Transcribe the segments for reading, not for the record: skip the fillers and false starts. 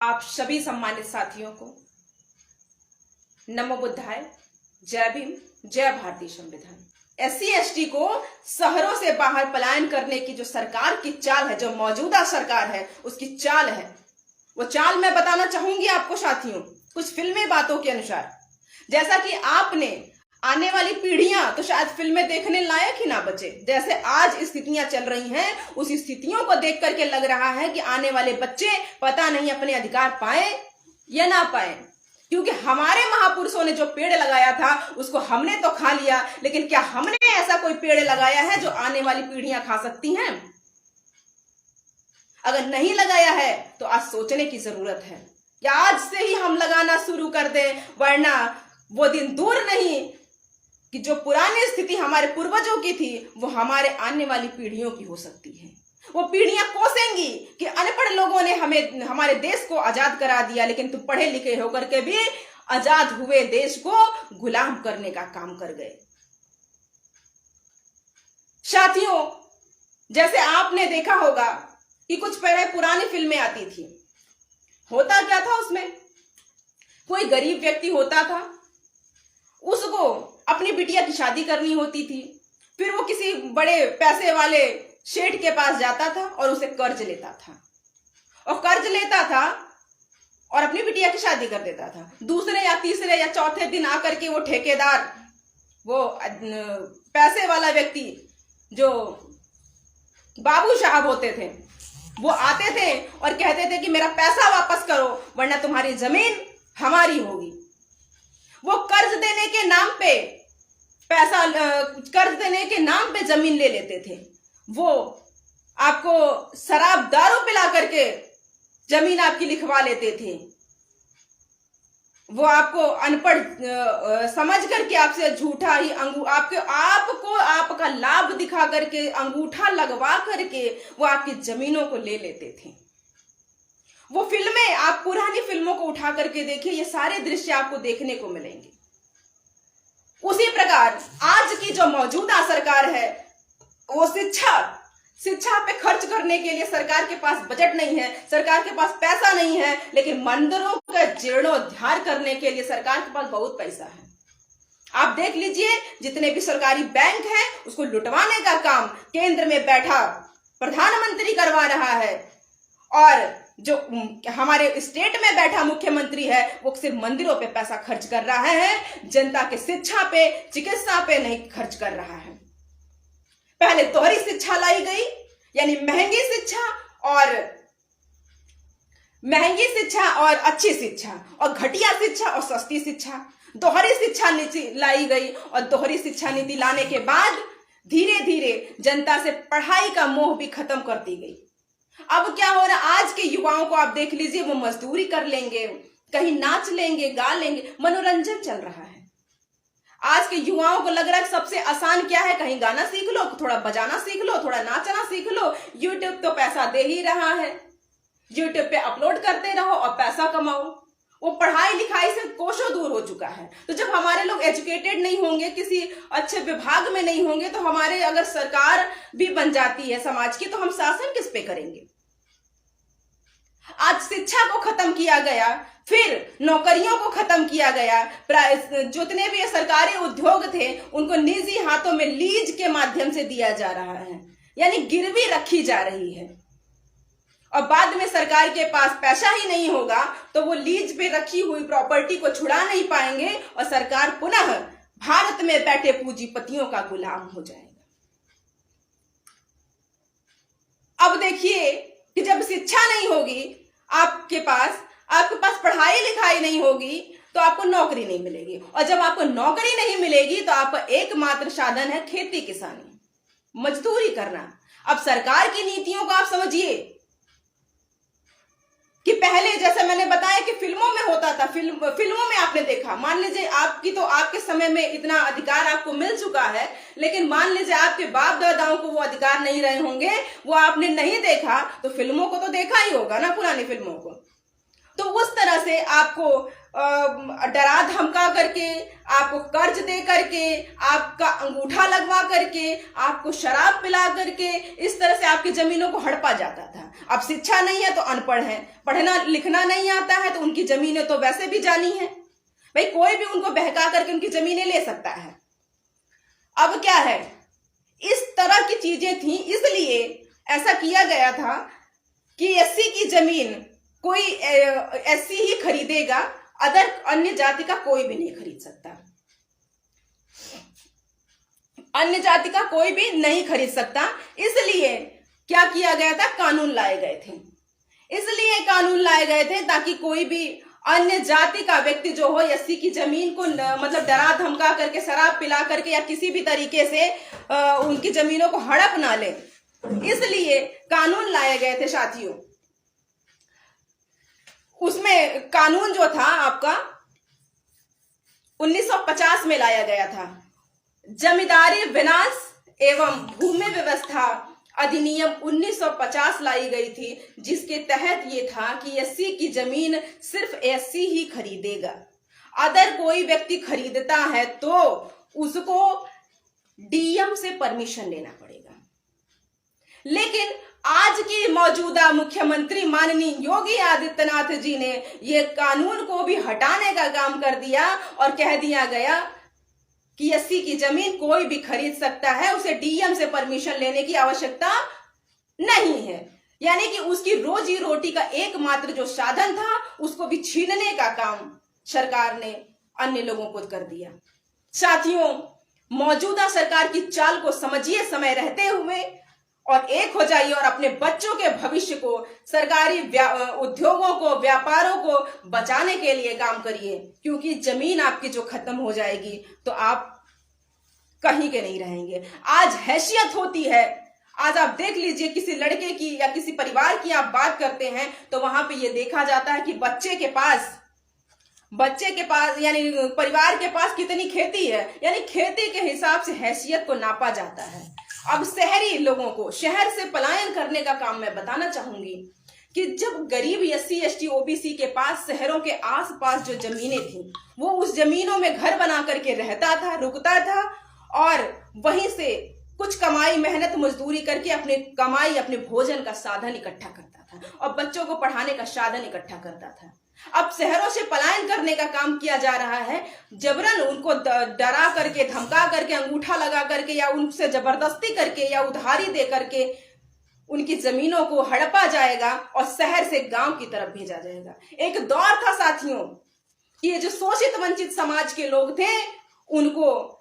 आप सभी सम्मानित साथियों को नमो बुद्धाय, जय भीम, जय भारतीय संविधान। SC ST को शहरों से बाहर पलायन करने की जो सरकार की चाल है, जो मौजूदा सरकार है उसकी चाल है, वो चाल मैं बताना चाहूंगी आपको साथियों, कुछ फिल्मी बातों के अनुसार। जैसा कि आपने आने वाली पीढ़ियां तो शायद फिल्में देखने लायक ही ना बचे, जैसे आज स्थितियां चल रही हैं उस स्थितियों को देख करके लग रहा है कि आने वाले बच्चे पता नहीं अपने अधिकार पाए या ना पाए, क्योंकि हमारे महापुरुषों ने जो पेड़ लगाया था उसको हमने तो खा लिया, लेकिन क्या हमने ऐसा कोई पेड़ लगाया है जो आने वाली पीढ़ियां खा सकती हैं? अगर नहीं लगाया है तो आज सोचने की जरूरत है या आज से ही हम लगाना शुरू कर दें, वरना वो दिन दूर नहीं कि जो पुरानी स्थिति हमारे पूर्वजों की थी वो हमारे आने वाली पीढ़ियों की हो सकती है। वो पीढ़ियां कोसेंगी कि अनपढ़ लोगों ने हमें, हमारे देश को आजाद करा दिया, लेकिन तुम पढ़े लिखे होकर के भी आजाद हुए देश को गुलाम करने का काम कर गए। साथियों, जैसे आपने देखा होगा कि कुछ पहले पुरानी फिल्में आती थी, होता क्या था उसमें, कोई गरीब व्यक्ति होता था, उसको अपनी बिटिया की शादी करनी होती थी, फिर वो किसी बड़े पैसे वाले सेठ के पास जाता था और उसे कर्ज लेता था, और कर्ज लेता था और अपनी बिटिया की शादी कर देता था। दूसरे या तीसरे या चौथे दिन आकर के वो ठेकेदार, वो पैसे वाला व्यक्ति जो बाबू साहब होते थे, वो आते थे और कहते थे कि मेरा पैसा वापस करो वरना तुम्हारी जमीन हमारी होगी। वो कर्ज देने के नाम पे कर्ज देने के नाम पे जमीन ले लेते थे। वो आपको शराब दारू पिला करके जमीन आपकी लिखवा लेते थे। वो आपको अनपढ़ समझ करके आपसे झूठा ही आपको आपका लाभ दिखा करके, अंगूठा लगवा करके वो आपकी जमीनों को ले लेते थे। वो फिल्में, आप पुरानी फिल्मों को उठा करके देखिए, ये सारे दृश्य आपको देखने को मिलेंगे। उसी प्रकार आज की जो मौजूदा सरकार है, वो शिक्षा पे खर्च करने के लिए सरकार के पास बजट नहीं है, सरकार के पास पैसा नहीं है, लेकिन मंदिरों का जीर्णोद्धार करने के लिए सरकार के पास बहुत पैसा है। आप देख लीजिए, जितने भी सरकारी बैंक हैं उसको लुटवाने का काम केंद्र में बैठा प्रधानमंत्री करवा रहा है, और जो हमारे स्टेट में बैठा मुख्यमंत्री है वो सिर्फ मंदिरों पे पैसा खर्च कर रहा है, जनता के शिक्षा पे, चिकित्सा पे नहीं खर्च कर रहा है। पहले दोहरी शिक्षा लाई गई, यानी महंगी शिक्षा और अच्छी शिक्षा, और घटिया शिक्षा और सस्ती शिक्षा। दोहरी शिक्षा नीति लाई गई, और दोहरी शिक्षा नीति लाने के बाद धीरे धीरे जनता से पढ़ाई का मोह भी खत्म कर दी गई। अब क्या हो रहा है, आज के युवाओं को आप देख लीजिए, वो मजदूरी कर लेंगे, कहीं नाच लेंगे, गा लेंगे, मनोरंजन चल रहा है। आज के युवाओं को लग रहा है सबसे आसान क्या है, कहीं गाना सीख लो, थोड़ा बजाना सीख लो, थोड़ा नाचना सीख लो, यूट्यूब तो पैसा दे ही रहा है, यूट्यूब पे अपलोड करते रहो और पैसा कमाओ। वो पढ़ाई लिखाई से कोसों दूर हो चुका है। तो जब हमारे लोग एजुकेटेड नहीं होंगे, किसी अच्छे विभाग में नहीं होंगे, तो हमारे अगर सरकार भी बन जाती है समाज की, तो हम शासन किस पे करेंगे? आज शिक्षा को खत्म किया गया, फिर नौकरियों को खत्म किया गया, जितने भी सरकारी उद्योग थे उनको निजी हाथों में लीज के माध्यम से दिया जा रहा है, यानी गिरवी रखी जा रही है, और बाद में सरकार के पास पैसा ही नहीं होगा तो वो लीज पे रखी हुई प्रॉपर्टी को छुड़ा नहीं पाएंगे, और सरकार पुनः भारत में बैठे पूंजीपतियों का गुलाम हो जाएगा। अब देखिए कि जब शिक्षा नहीं होगी आपके पास पढ़ाई लिखाई नहीं होगी तो आपको नौकरी नहीं मिलेगी, और जब आपको नौकरी नहीं मिलेगी तो आपका एकमात्र साधन है खेती किसानी, मजदूरी करना। अब सरकार की नीतियों को आप समझिए कि पहले जैसे मैंने बताया कि फिल्मों में होता था, फिल्मों में आपने देखा, मान लीजिए आपके समय में इतना अधिकार आपको मिल चुका है, लेकिन मान लीजिए आपके बाप दादाओं को वो अधिकार नहीं रहे होंगे, वो आपने नहीं देखा, तो फिल्मों को तो देखा ही होगा ना, पुरानी फिल्मों को। तो उस तरह से आपको डरा धमका करके, आपको कर्ज दे करके, आपका अंगूठा लगवा करके, आपको शराब पिला करके, इस तरह से आपकी जमीनों को हड़पा जाता था। अब शिक्षा नहीं है तो अनपढ़ है, पढ़ना लिखना नहीं आता है तो उनकी जमीनें तो वैसे भी जानी है। भाई कोई भी उनको बहका करके उनकी जमीनें ले सकता है। अब क्या है, इस तरह की चीजें थी, इसलिए ऐसा किया गया था कि एससी की जमीन कोई एससी ही खरीदेगा, अन्य जाति का कोई भी नहीं खरीद सकता, अन्य जाति का कोई भी नहीं खरीद सकता। इसलिए क्या किया गया था, कानून लाए गए थे। इसलिए कानून लाए गए थे ताकि कोई भी अन्य जाति का व्यक्ति जो हो एससी की जमीन को मतलब डरा धमका करके, शराब पिला करके या किसी भी तरीके से उनकी जमीनों को हड़प ना ले। इसलिए कानून लाए गए थे साथियों। उसमें कानून जो था आपका 1950 में लाया गया था, जमींदारी विनाश एवं भूमि व्यवस्था अधिनियम 1950 लाई गई थी, जिसके तहत ये था कि एससी की जमीन सिर्फ एससी ही खरीदेगा। अगर कोई व्यक्ति खरीदता है तो उसको डीएम से परमिशन लेना पड़ेगा। लेकिन आज की मौजूदा मुख्यमंत्री माननीय योगी आदित्यनाथ जी ने ये कानून को भी हटाने का काम कर दिया और कह दिया गया कि एससी की जमीन कोई भी खरीद सकता है, उसे डीएम से परमिशन लेने की आवश्यकता नहीं है। यानी कि उसकी रोजी रोटी का एकमात्र जो साधन था उसको भी छीनने का काम सरकार ने अन्य लोगों को कर दिया। साथियों, मौजूदा सरकार की चाल को समझिए समय रहते हुए और एक हो जाइए और अपने बच्चों के भविष्य को, सरकारी उद्योगों को, व्यापारों को बचाने के लिए काम करिए, क्योंकि जमीन आपकी जो खत्म हो जाएगी तो आप कहीं के नहीं रहेंगे। आज हैसियत होती है, आज आप देख लीजिए किसी लड़के की या किसी परिवार की आप बात करते हैं तो वहां पे ये देखा जाता है कि बच्चे के पास यानी परिवार के पास कितनी खेती है, यानी खेती के हिसाब से हैसियत को नापा जाता है। अब शहरी लोगों को शहर से पलायन करने का काम मैं बताना चाहूंगी कि जब गरीब एससी एसटी ओबीसी के पास शहरों के आसपास जो जमीनें थी, वो उस जमीनों में घर बना करके रहता था, रुकता था और वहीं से कुछ कमाई, मेहनत, मजदूरी करके अपने कमाई, अपने भोजन का साधन इकट्ठा करता था और बच्चों को पढ़ाने का साधन इकट्ठा करता था। अब शहरों से पलायन करने का काम किया जा रहा है, जबरन उनको डरा करके, धमका करके, अंगूठा लगा करके या उनसे जबरदस्ती करके या उधारी दे करके उनकी जमीनों को हड़पा जाएगा और शहर से गांव की तरफ भेजा जाएगा। एक दौर था साथियों कि ये जो शोषित वंचित समाज के लोग थे उनको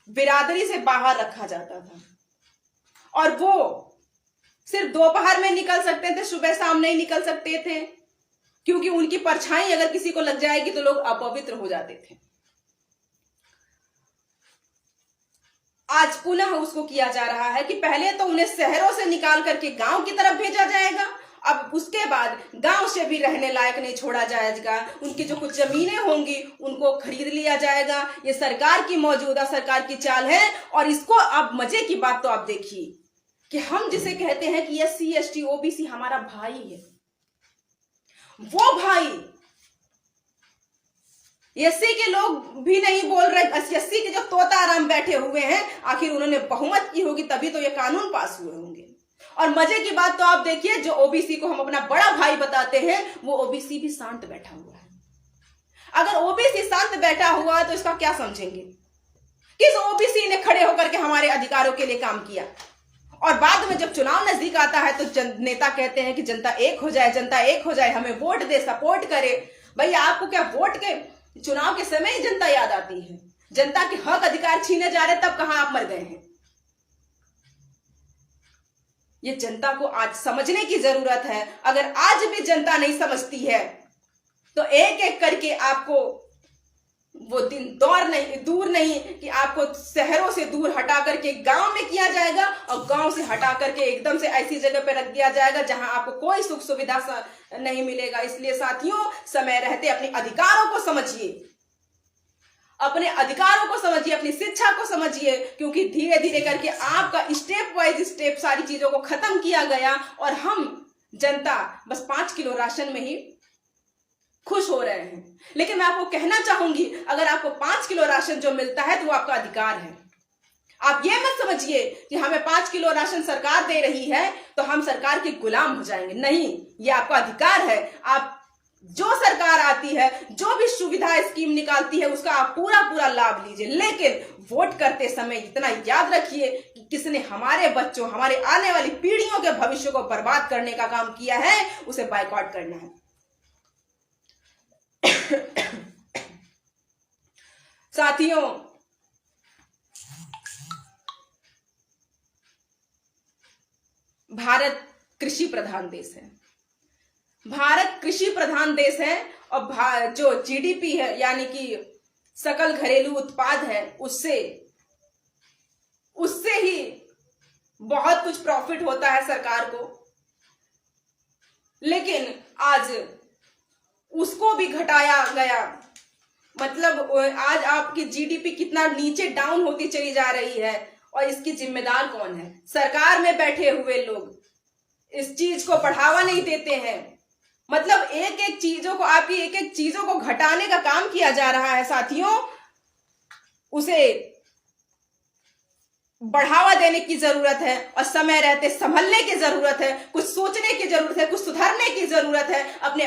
बिरादरी से बाहर रखा जाता था और वो सिर्फ दोपहर में निकल सकते थे, सुबह शाम नहीं निकल सकते थे, क्योंकि उनकी परछाई अगर किसी को लग जाएगी तो लोग अपवित्र हो जाते थे। आज पुनः उसको किया जा रहा है कि पहले तो उन्हें शहरों से निकाल करके गांव की तरफ भेजा जाएगा, अब उसके बाद गांव से भी रहने लायक नहीं छोड़ा जाएगा। उनकी जो कुछ जमीनें होंगी उनको खरीद लिया जाएगा। ये सरकार की, मौजूदा सरकार की चाल है। और इसको अब मजे की बात तो आप देखिए कि हम जिसे कहते हैं कि एससी एसटी ओबीसी हमारा भाई है, वो भाई एससी के लोग भी नहीं बोल रहे। एससी के जो तोताराम बैठे हुए हैं, आखिर उन्होंने बहुमत की होगी तभी तो ये कानून पास हुए होंगे। और मजे की बात तो आप देखिए, जो ओबीसी को हम अपना बड़ा भाई बताते हैं वो ओबीसी भी शांत बैठा हुआ है। अगर ओबीसी शांत बैठा हुआ है तो इसका क्या समझेंगे? किस ओबीसी ने खड़े होकर के हमारे अधिकारों के लिए काम किया? और बाद में जब चुनाव नजदीक आता है तो नेता कहते हैं कि जनता एक हो जाए, जनता एक हो जाए, हमें वोट दे, सपोर्ट करे। भैया आपको क्या वोट के चुनाव के समय ही जनता याद आती है? जनता के हक अधिकार छीने जा रहे तब कहां आप मर गए हैं? ये जनता को आज समझने की जरूरत है। अगर आज भी जनता नहीं समझती है तो एक एक करके आपको वो दिन दूर नहीं कि आपको शहरों से दूर हटा करके गांव में किया जाएगा और गांव से हटा करके एकदम से ऐसी जगह पे रख दिया जाएगा जहां आपको कोई सुख सुविधा नहीं मिलेगा। इसलिए साथियों, समय रहते अपने अधिकारों को समझिए, अपने अधिकारों को समझिए, अपनी शिक्षा को समझिए, क्योंकि धीरे धीरे करके आपका स्टेप वाइज स्टेप सारी चीजों को खत्म किया गया और हम जनता बस 5 किलो राशन में ही खुश हो हो रहे हैं। लेकिन मैं आपको कहना चाहूंगी, अगर आपको 5 किलो राशन जो मिलता है तो वो आपका अधिकार है। आप ये मत समझिए कि हमें 5 किलो राशन सरकार दे रही है तो हम सरकार के गुलाम हो जाएंगे। नहीं, ये आपका अधिकार है। आप जो सरकार आती है, जो भी सुविधा स्कीम निकालती है, उसका आप पूरा पूरा लाभ लीजिए। लेकिन वोट करते समय इतना याद रखिए कि किसने हमारे बच्चों, हमारे आने वाली पीढ़ियों के भविष्य को बर्बाद करने का काम किया है, उसे बायकॉट करना है। साथियों, भारत कृषि प्रधान देश है। भारत कृषि प्रधान देश है और जो जीडीपी है, यानी कि सकल घरेलू उत्पाद है, उससे ही बहुत कुछ प्रॉफिट होता है सरकार को। लेकिन आज उसको भी घटाया गया। मतलब आज आपकी जीडीपी कितना नीचे डाउन होती चली जा रही है, और इसकी जिम्मेदार कौन है? सरकार में बैठे हुए लोग इस चीज को बढ़ावा नहीं देते हैं। मतलब एक एक चीजों को, आपकी एक एक चीजों को घटाने का काम किया जा रहा है साथियों। उसे बढ़ावा देने की जरूरत है और समय रहते संभलने की जरूरत है, कुछ सोचने की जरूरत है, कुछ सुधारने की जरूरत है, अपने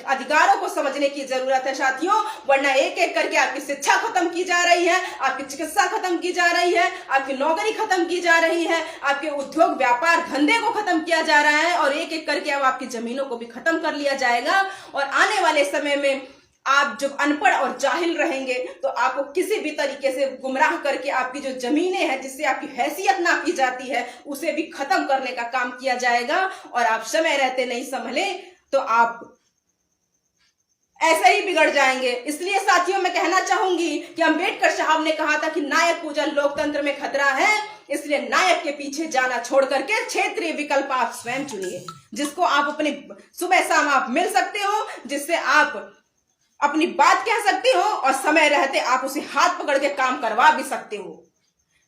अधिकारों को समझने की जरूरत है साथियों। वरना एक एक करके आपकी शिक्षा खत्म की जा रही है, आपकी चिकित्सा खत्म की जा रही है, आपकी नौकरी खत्म की जा रही है, आपके उद्योग व्यापार धंधे को खत्म किया जा रहा है, और एक एक करके अब आपकी जमीनों को भी खत्म कर लिया जाएगा। और आने वाले समय में आप जब अनपढ़ और जाहिल रहेंगे तो आपको किसी भी तरीके से गुमराह करके आपकी जो जमीनें हैं, जिससे आपकी हैसियत नापी जाती है, उसे भी खत्म करने का काम किया जाएगा। और आप समय रहते नहीं संभले तो आप ऐसे ही बिगड़ जाएंगे। इसलिए साथियों, मैं कहना चाहूंगी कि अम्बेडकर साहब ने कहा था कि नायक पूजन लोकतंत्र में खतरा है। इसलिए नायक के पीछे जाना छोड़ करके क्षेत्रीय विकल्प आप स्वयं चुनिए, जिसको आप अपने सुबह शाम आप मिल सकते हो, जिससे आप अपनी बात कह सकते हो, और समय रहते आप उसे हाथ पकड़ के काम करवा भी सकते हो।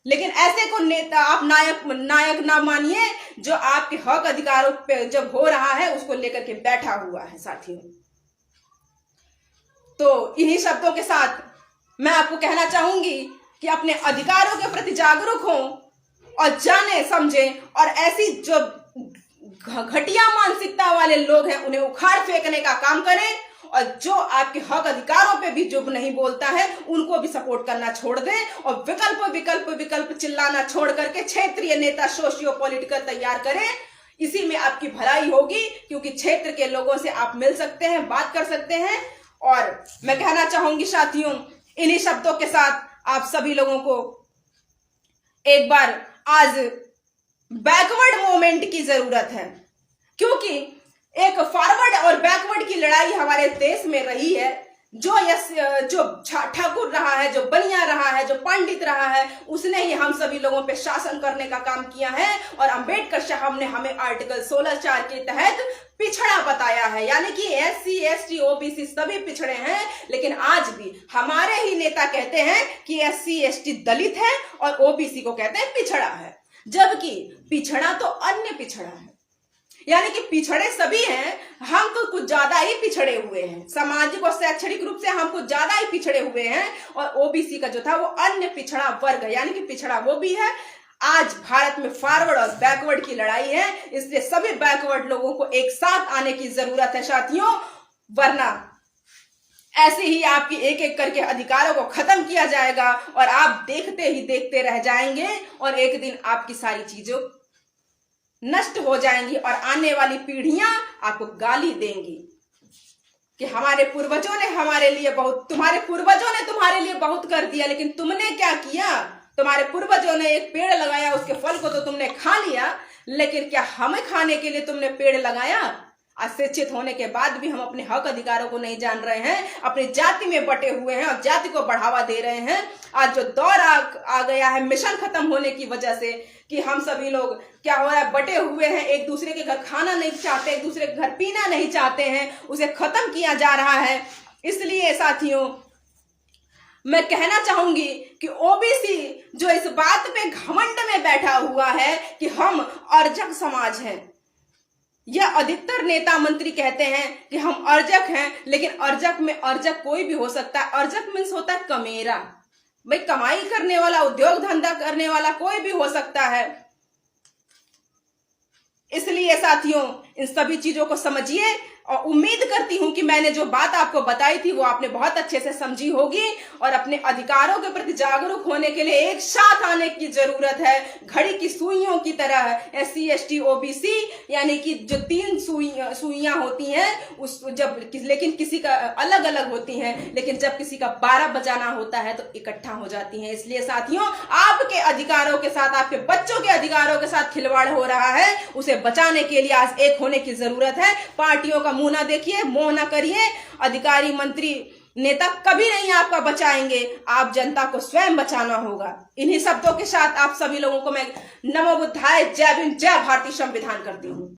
लेकिन ऐसे को नेता आप नायक ना मानिए जो आपके हक अधिकारों पे जब हो रहा है उसको लेकर के बैठा हुआ है साथियों। तो इन्हीं शब्दों के साथ मैं आपको कहना चाहूंगी कि अपने अधिकारों के प्रति जागरूक हो और जाने समझे, और ऐसी जो घटिया मानसिकता वाले लोग हैं उन्हें उखाड़ फेंकने का काम करें, और जो आपके हक अधिकारों पे भी जो नहीं बोलता है उनको भी सपोर्ट करना छोड़ दें, और विकल्प विकल्प विकल्प चिल्लाना छोड़ करके क्षेत्रीय नेता सोशियो पॉलिटिकल तैयार करें। इसी में आपकी भलाई होगी, क्योंकि क्षेत्र के लोगों से आप मिल सकते हैं, बात कर सकते हैं। और मैं कहना चाहूंगी साथियों, इन्हीं शब्दों के साथ आप सभी लोगों को एक बार आज बैकवर्ड मूवमेंट की जरूरत है, क्योंकि एक फॉरवर्ड और बैकवर्ड की लड़ाई हमारे देश में रही है। जो ठाकुर रहा है, जो बनिया रहा है, जो पंडित रहा है, उसने ही हम सभी लोगों पे शासन करने का काम किया है। और अंबेडकर साहब ने हमें आर्टिकल 16(4) के तहत पिछड़ा बताया है, यानी कि SC ST OBC सभी पिछड़े हैं। लेकिन आज भी हमारे ही नेता कहते हैं कि SC ST दलित है और OBC को कहते हैं पिछड़ा है, जबकि पिछड़ा तो अन्य पिछड़ा है। यानी कि पिछड़े सभी हैं, हम तो कुछ ज्यादा ही पिछड़े हुए हैं, सामाजिक और शैक्षणिक रूप से हम कुछ ज्यादा ही पिछड़े हुए हैं। और OBC का जो था वो अन्य पिछड़ा वर्ग है, यानी कि पिछड़ा वो भी है। आज भारत में फॉरवर्ड और बैकवर्ड की लड़ाई है, इसलिए सभी बैकवर्ड लोगों को एक साथ आने की जरूरत है साथियों, वरना ऐसे ही आपकी एक एक करके अधिकारों को खत्म किया जाएगा और आप देखते ही देखते रह जाएंगे, और एक दिन आपकी सारी चीजों नष्ट हो जाएंगी और आने वाली पीढ़ियां आपको गाली देंगी कि हमारे पूर्वजों ने हमारे लिए बहुत, तुम्हारे पूर्वजों ने तुम्हारे लिए बहुत कर दिया, लेकिन तुमने क्या किया? तुम्हारे पूर्वजों ने एक पेड़ लगाया, उसके फल को तो तुमने खा लिया, लेकिन क्या हमें खाने के लिए तुमने पेड़ लगाया? अशिक्षित होने के बाद भी हम अपने हक अधिकारों को नहीं जान रहे हैं, अपनी जाति में बटे हुए हैं और जाति को बढ़ावा दे रहे हैं। आज जो दौर आ गया है मिशन खत्म होने की वजह से, कि हम सभी लोग क्या हो रहा है, बटे हुए हैं, एक दूसरे के घर खाना नहीं चाहते, एक दूसरे के घर पीना नहीं चाहते हैं, उसे खत्म किया जा रहा है। इसलिए साथियों, मैं कहना चाहूंगी कि OBC जो इस बात पे घमंड में बैठा हुआ है कि हम अर्जक समाज हैं, यह अधिकतर नेता मंत्री कहते हैं कि हम अर्जक हैं, लेकिन अर्जक में अर्जक कोई भी हो सकता है। अर्जक मीन्स होता है कमेरा। भाई कमाई करने वाला, उद्योग धंधा करने वाला कोई भी हो सकता है। इसलिए साथियों, इन सभी चीजों को समझिए और उम्मीद करती हूं कि मैंने जो बात आपको बताई थी वो आपने बहुत अच्छे से समझी होगी और अपने अधिकारों के प्रति जागरूक होने के लिए एक साथ आने की जरूरत है। घड़ी की सुइयों की तरह SC ST OBC यानी कि जो 3 सुइयां होती हैं उस जब लेकिन किसी का अलग अलग होती हैं, लेकिन जब किसी का 12 बजाना होता है तो इकट्ठा हो जाती हैं। इसलिए साथियों, आपके अधिकारों के साथ, आपके बच्चों के अधिकारों के साथ खिलवाड़ हो रहा है, उसे बचाने के लिए आज एक होने की जरूरत है। पार्टियों का मुंह ना देखिए, मोह ना करिए। अधिकारी, मंत्री, नेता कभी नहीं आपका बचाएंगे, आप जनता को स्वयं बचाना होगा। इन्हीं शब्दों के साथ आप सभी लोगों को मैं नमो बुद्धाय, जय भीम, जय भारतीय संविधान करती हूँ।